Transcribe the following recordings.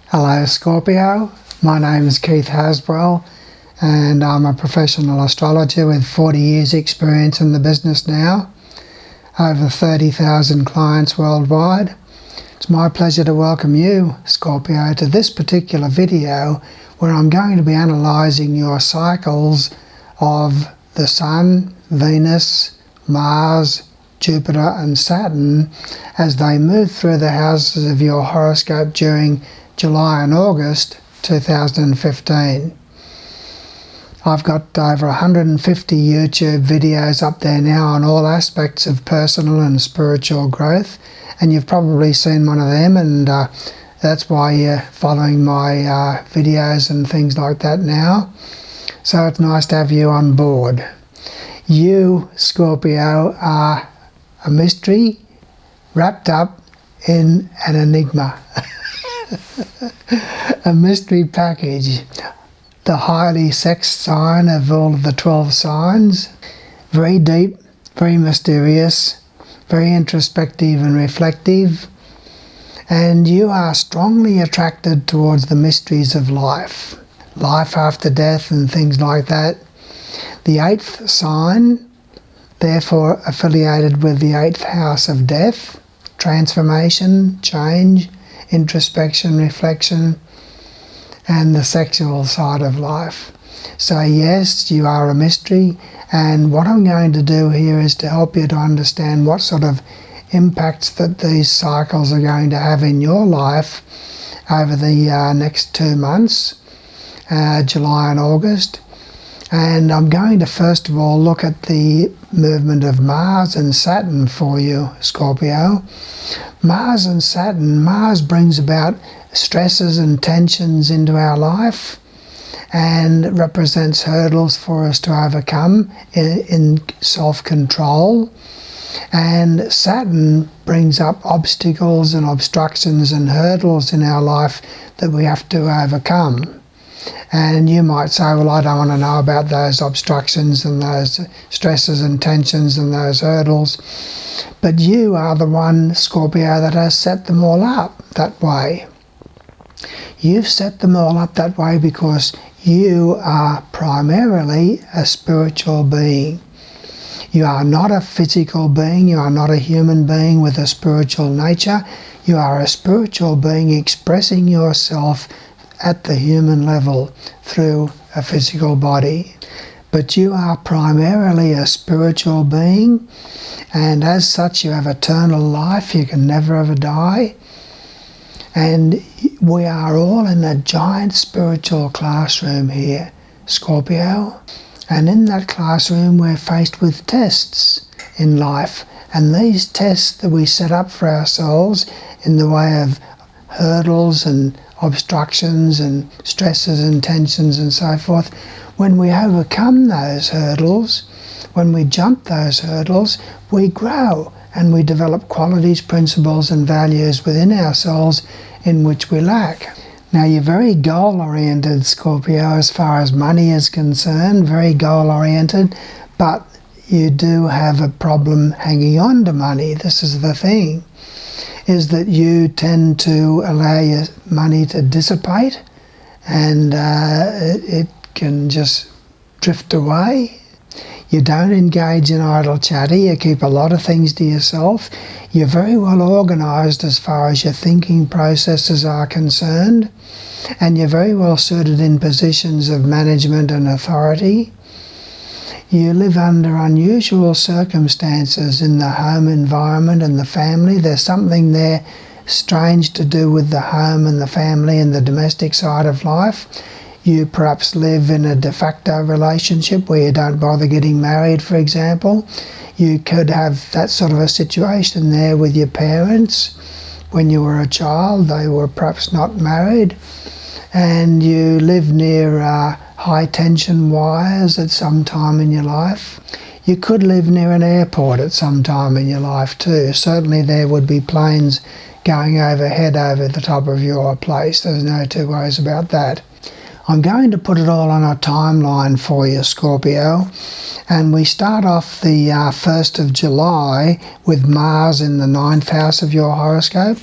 Hello Scorpio, my name is Keith Haswell and I'm a professional astrologer with 40 years experience in the business now, over 30,000 clients worldwide. It's my pleasure to welcome you, Scorpio, to this particular video where I'm going to be analysing your cycles of the Sun, Venus, Mars, Jupiter and Saturn as they move through the houses of your horoscope during July and August 2015. I've got over 150 YouTube videos up there now on all aspects of personal and spiritual growth, and you've probably seen one of them, and that's why you're following my videos and things like that now. So it's nice to have you on board. You, Scorpio, are a mystery wrapped up in an enigma. A mystery package, the highly sexed sign of all of the 12 signs, very deep, very mysterious, very introspective and reflective, and you are strongly attracted towards the mysteries of life after death and things like that. The 8th sign, therefore affiliated with the 8th house of death, transformation, change, introspection, reflection, and the sexual side of life. So yes, you are a mystery, and what I'm going to do here is to help you to understand what sort of impacts that these cycles are going to have in your life over the next 2 months, July and August. And I'm going to first of all look at the movement of Mars and Saturn for you, Scorpio. Mars and Saturn, Mars brings about stresses and tensions into our life and represents hurdles for us to overcome in self-control. And Saturn brings up obstacles and obstructions and hurdles in our life that we have to overcome. And you might say, well, I don't want to know about those obstructions and those stresses and tensions and those hurdles. But you are the one, Scorpio, that has set them all up that way. You've set them all up that way because you are primarily a spiritual being. You are not a physical being. You are not a human being with a spiritual nature. You are a spiritual being expressing yourself at the human level through a physical body. But you are primarily a spiritual being, and as such you have eternal life. You can never ever die. And we are all in a giant spiritual classroom here, Scorpio. And in that classroom we're faced with tests in life. And these tests that we set up for ourselves in the way of hurdles and obstructions and stresses and tensions and so forth, when we overcome those hurdles, when we jump those hurdles, we grow and we develop qualities, principles and values within ourselves in which we lack. Now you're very goal-oriented, Scorpio, as far as money is concerned, very goal-oriented, but you do have a problem hanging on to money. This is the thing, is that you tend to allow your money to dissipate, and it can just drift away. You don't engage in idle chatter. You keep a lot of things to yourself. You're very well organised as far as your thinking processes are concerned, and you're very well suited in positions of management and authority. You live under unusual circumstances in the home environment and the family. There's something there strange to do with the home and the family and the domestic side of life. You perhaps live in a de facto relationship where you don't bother getting married, for example. You could have that sort of a situation there with your parents. When you were a child, they were perhaps not married, and you live near high tension wires at some time in your life. You could live near an airport at some time in your life too. Certainly there would be planes going overhead over the top of your place. There's no two ways about that. I'm going to put it all on a timeline for you, Scorpio. And we start off the 1st of July with Mars in the 9th house of your horoscope.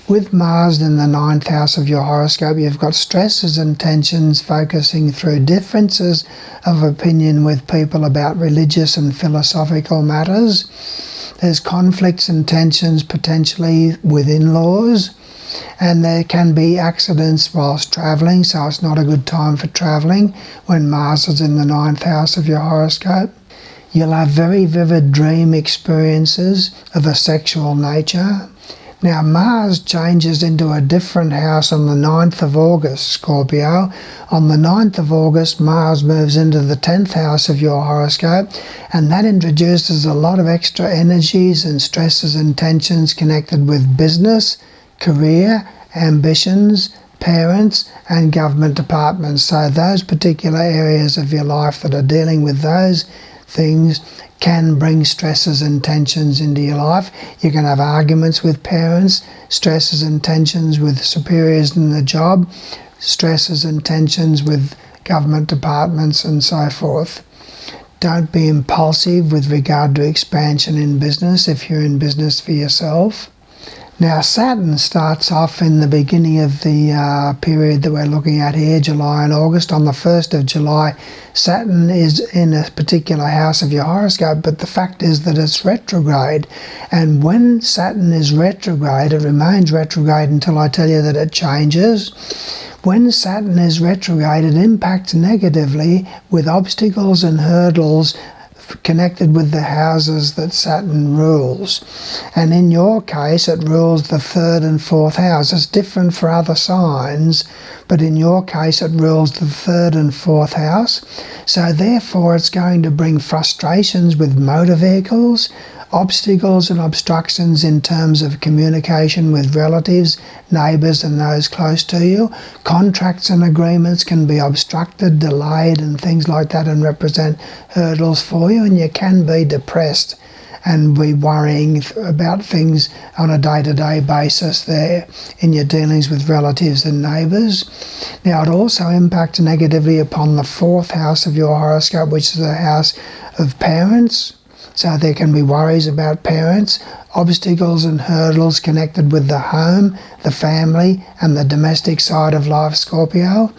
With Mars in the 9th house of your horoscope, you've got stresses and tensions focusing through differences of opinion with people about religious and philosophical matters. There's conflicts and tensions potentially with in-laws. And there can be accidents whilst travelling, so it's not a good time for travelling when Mars is in the 9th house of your horoscope. You'll have very vivid dream experiences of a sexual nature. Now Mars changes into a different house on the 9th of August, Scorpio. On the 9th of August, Mars moves into the 10th house of your horoscope, and that introduces a lot of extra energies and stresses and tensions connected with business, career, ambitions, parents, and government departments. So those particular areas of your life that are dealing with those things can bring stresses and tensions into your life. You can have arguments with parents, stresses and tensions with superiors in the job, stresses and tensions with government departments, and so forth. Don't be impulsive with regard to expansion in business if you're in business for yourself. Now Saturn starts off in the beginning of the period that we're looking at here, July and August. On the 1st of July, Saturn is in a particular house of your horoscope, but the fact is that it's retrograde. And when Saturn is retrograde, it remains retrograde until I tell you that it changes. When Saturn is retrograde, it impacts negatively with obstacles and hurdles connected with the houses that Saturn rules. And in your case, it rules the 3rd and 4th house. It's different for other signs, but in your case, it rules the 3rd and 4th house. So therefore, it's going to bring frustrations with motor vehicles, obstacles and obstructions in terms of communication with relatives, neighbours and those close to you. Contracts and agreements can be obstructed, delayed and things like that, and represent hurdles for you, and you can be depressed and be worrying about things on a day-to-day basis there in your dealings with relatives and neighbours. Now it also impacts negatively upon the 4th house of your horoscope, which is the house of parents. So there can be worries about parents, obstacles and hurdles connected with the home, the family and the domestic side of life, Scorpio.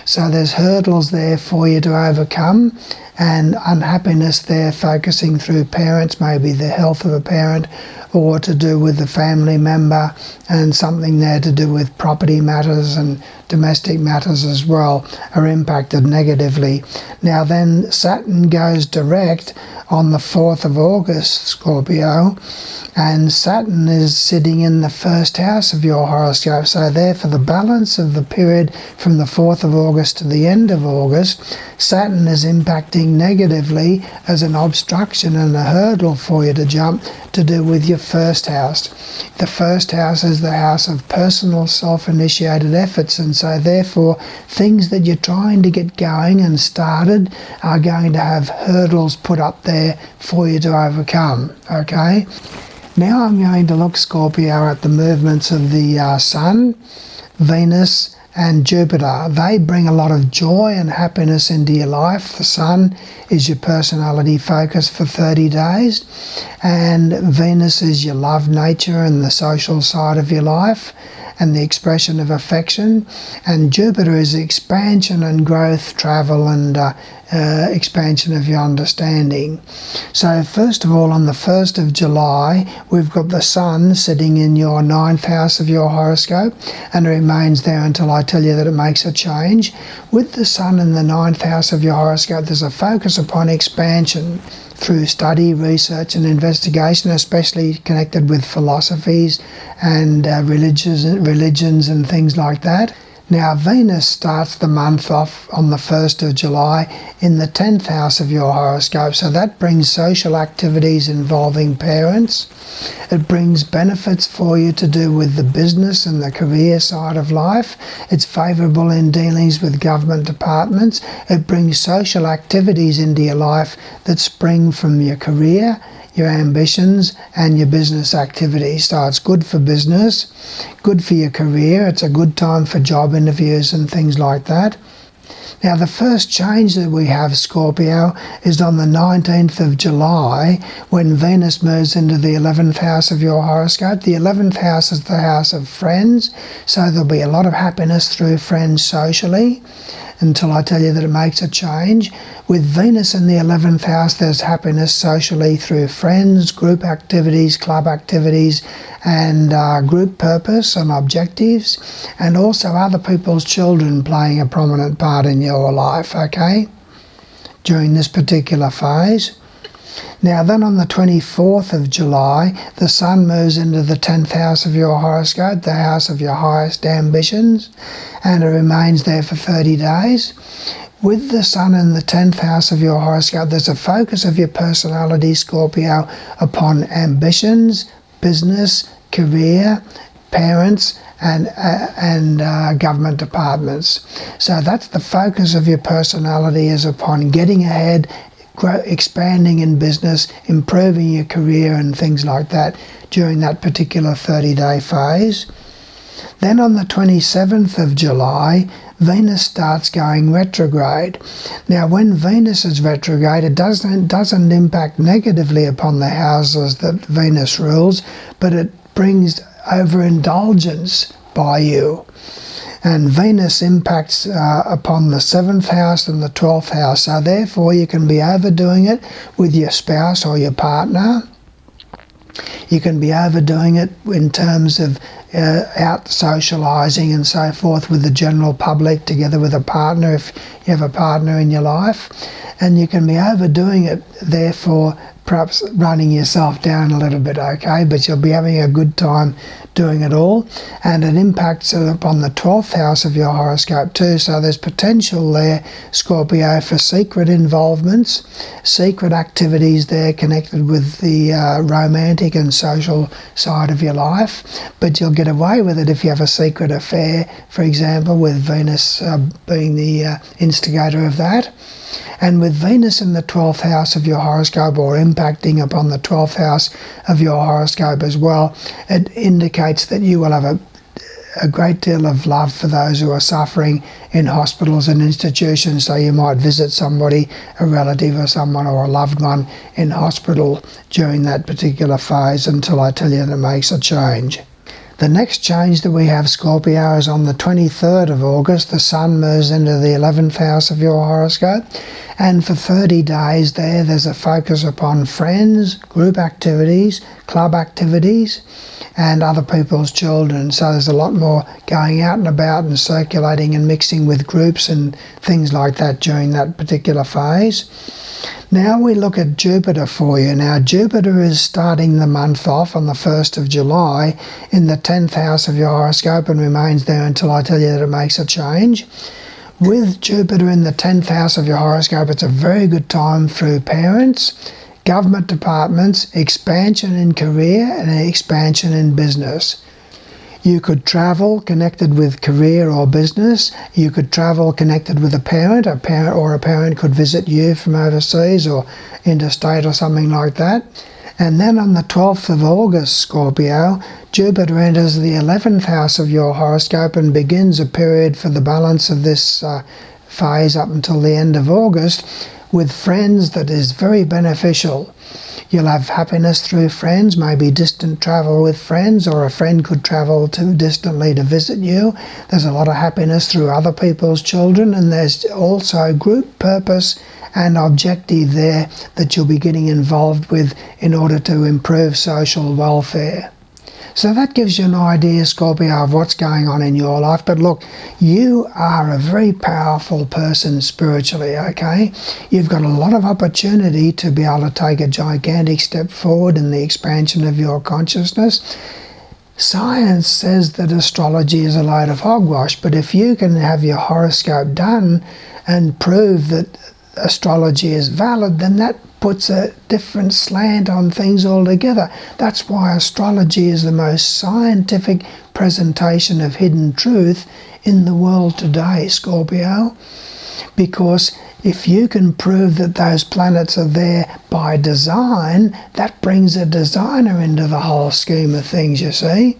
So there's hurdles there for you to overcome, and unhappiness there focusing through parents, maybe the health of a parent, or to do with the family member, and something there to do with property matters and domestic matters as well are impacted negatively. Now then Saturn goes direct on the 4th of August, Scorpio, and Saturn is sitting in the 1st house of your horoscope. So there, for the balance of the period from the 4th of August to the end of August, Saturn is impacting negatively as an obstruction and a hurdle for you to jump to do with your 1st house. The 1st house is the house of personal self-initiated efforts, and so therefore things that you're trying to get going and started are going to have hurdles put up there for you to overcome. Okay? Now I'm going to look, Scorpio, at the movements of the Sun, Venus and Jupiter. They bring a lot of joy and happiness into your life. The Sun is your personality focus for 30 days, and Venus is your love nature and the social side of your life and the expression of affection, and Jupiter is expansion and growth, travel and expansion of your understanding. So first of all, on the 1st of July, we've got the Sun sitting in your 9th house of your horoscope, and it remains there until I tell you that it makes a change. With the Sun in the 9th house of your horoscope, there's a focus upon expansion through study, research and investigation, especially connected with philosophies and religions and things like that. Now Venus starts the month off on the 1st of July in the 10th house of your horoscope, so that brings social activities involving parents. It brings benefits for you to do with the business and the career side of life. It's favourable in dealings with government departments. It brings social activities into your life that spring from your career, your ambitions and your business activities. So it's good for business, good for your career. It's a good time for job interviews and things like that. Now the first change that we have, Scorpio, is on the 19th of July when Venus moves into the 11th house of your horoscope. The 11th house is the house of friends, so there'll be a lot of happiness through friends socially until I tell you that it makes a change. With Venus in the 11th house, there's happiness socially through friends, group activities, club activities, and group purpose and objectives, and also other people's children playing a prominent part in your life, okay, during this particular phase. Now then on the 24th of July, the Sun moves into the 10th house of your horoscope, the house of your highest ambitions, and it remains there for 30 days. With the Sun in the 10th house of your horoscope, there's a focus of your personality, Scorpio, upon ambitions, business, career, parents, and government departments. So that's the focus of your personality, is upon getting ahead, expanding in business, improving your career and things like that during that particular 30-day phase. Then on the 27th of July, Venus starts going retrograde. Now when Venus is retrograde, it doesn't impact negatively upon the houses that Venus rules, but it brings overindulgence by you. And Venus impacts upon the 7th house and the 12th house. So therefore you can be overdoing it with your spouse or your partner. You can be overdoing it in terms of out socialising and so forth with the general public, together with a partner if you have a partner in your life. And you can be overdoing it, therefore perhaps running yourself down a little bit, okay? But you'll be having a good time doing it all. And it impacts upon the 12th house of your horoscope too. So there's potential there, Scorpio, for secret involvements, secret activities there connected with the romantic and social side of your life. But you'll get away with it if you have a secret affair, for example, with Venus being the instigator of that. And with Venus in the 12th house of your horoscope, or impacting upon the 12th house of your horoscope as well, it indicates that you will have a great deal of love for those who are suffering in hospitals and institutions. So you might visit somebody, a relative or someone or a loved one in hospital during that particular phase until I tell you that it makes a change. The next change that we have, Scorpio, is on the 23rd of August. The Sun moves into the 11th house of your horoscope. And for 30 days there's a focus upon friends, group activities, club activities, and other people's children. So there's a lot more going out and about and circulating and mixing with groups and things like that during that particular phase. Now we look at Jupiter for you. Now Jupiter is starting the month off on the 1st of July in the 10th house of your horoscope and remains there until I tell you that it makes a change. With Jupiter in the 10th house of your horoscope, it's a very good time through parents, government departments, expansion in career and expansion in business. You could travel connected with career or business. You could travel connected with a parent or a parent could visit you from overseas or interstate or something like that. And then on the 12th of August, Scorpio, Jupiter enters the 11th house of your horoscope and begins a period for the balance of this phase up until the end of August with friends that is very beneficial. You'll have happiness through friends, maybe distant travel with friends, or a friend could travel too distantly to visit you. There's a lot of happiness through other people's children, and there's also group purpose and objective there that you'll be getting involved with in order to improve social welfare. So that gives you an idea, Scorpio, of what's going on in your life. But look, you are a very powerful person spiritually, okay? You've got a lot of opportunity to be able to take a gigantic step forward in the expansion of your consciousness. Science says that astrology is a load of hogwash, but if you can have your horoscope done and prove that astrology is valid, then that puts a different slant on things altogether. That's why astrology is the most scientific presentation of hidden truth in the world today, Scorpio, because If you can prove that those planets are there by design, that brings a designer into the whole scheme of things, you see.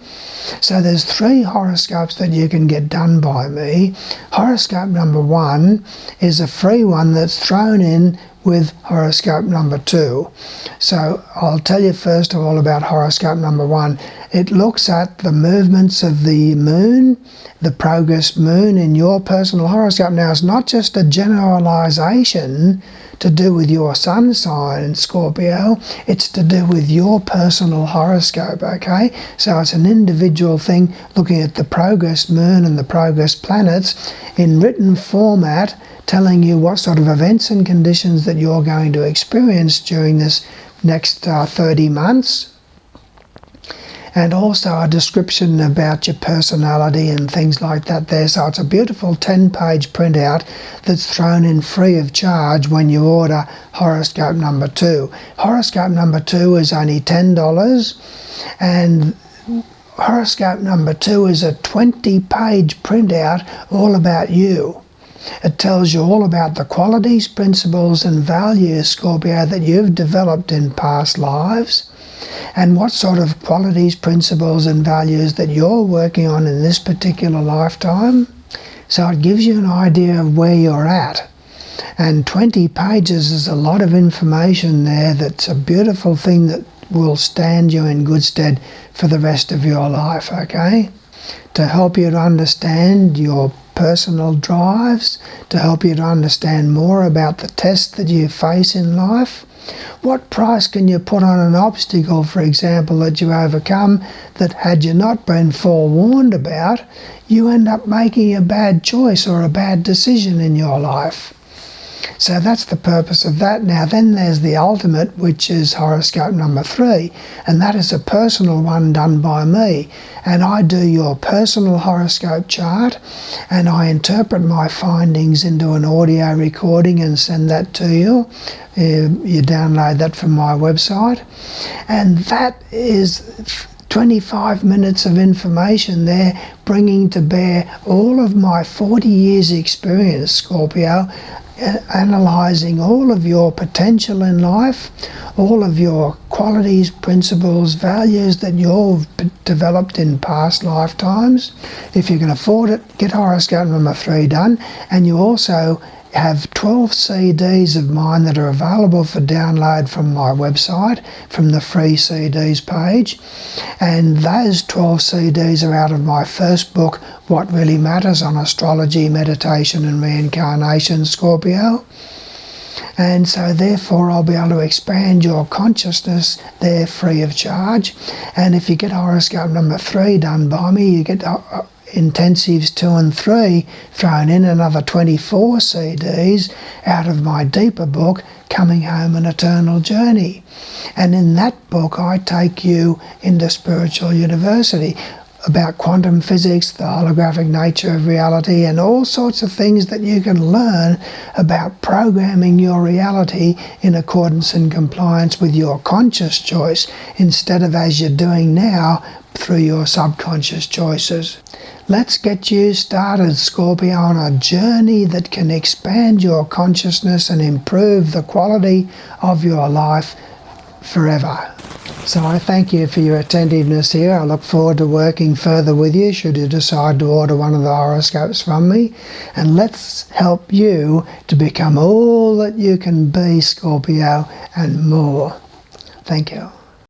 So there's 3 horoscopes that you can get done by me. Horoscope number 1 is a free one that's thrown in with horoscope number 2. So I'll tell you first of all about horoscope number 1. It looks at the movements of the moon, the progress moon in your personal horoscope. Now, it's not just a generalization to do with your sun sign, Scorpio. It's to do with your personal horoscope, okay? So it's an individual thing looking at the progress moon and the progress planets in written format, telling you what sort of events and conditions that you're going to experience during this next 30 months. And also a description about your personality and things like that there. So it's a beautiful 10-page printout that's thrown in free of charge when you order horoscope number 2. Horoscope number 2 is only $10, and horoscope number 2 is a 20-page printout all about you. It tells you all about the qualities, principles and values, Scorpio, that you've developed in past lives, and what sort of qualities, principles and values that you're working on in this particular lifetime. So it gives you an idea of where you're at. And 20 pages is a lot of information there. That's a beautiful thing that will stand you in good stead for the rest of your life, okay? To help you to understand your personal drives, to help you to understand more about the tests that you face in life. What price can you put on an obstacle, for example, that you overcome, that had you not been forewarned about, you end up making a bad choice or a bad decision in your life? So that's the purpose of that. Now then there's the ultimate, which is horoscope number 3, and that is a personal one done by me. And I do your personal horoscope chart, and I interpret my findings into an audio recording and send that to you. You download that from my website, and that is 25 minutes of information there, bringing to bear all of my 40 years experience, Scorpio, analysing all of your potential in life, all of your qualities, principles, values that you've developed in past lifetimes. If you can afford it, get horoscope number 3 done, and you also have 12 CDs of mine that are available for download from my website, from the free CDs page. And those 12 CDs are out of my first book, What Really Matters on Astrology, Meditation and Reincarnation, Scorpio. And so therefore I'll be able to expand your consciousness there free of charge. And if you get horoscope number 3 done by me, you get intensives 2 and 3 thrown in, another 24 CDs out of my deeper book, Coming Home, An Eternal Journey. And in that book I take you into spiritual university, about quantum physics, the holographic nature of reality, and all sorts of things that you can learn about programming your reality in accordance and compliance with your conscious choice, instead of as you're doing now through your subconscious choices. Let's get you started, Scorpio, on a journey that can expand your consciousness and improve the quality of your life forever. So I thank you for your attentiveness here. I look forward to working further with you should you decide to order one of the horoscopes from me. And let's help you to become all that you can be, Scorpio, and more. Thank you.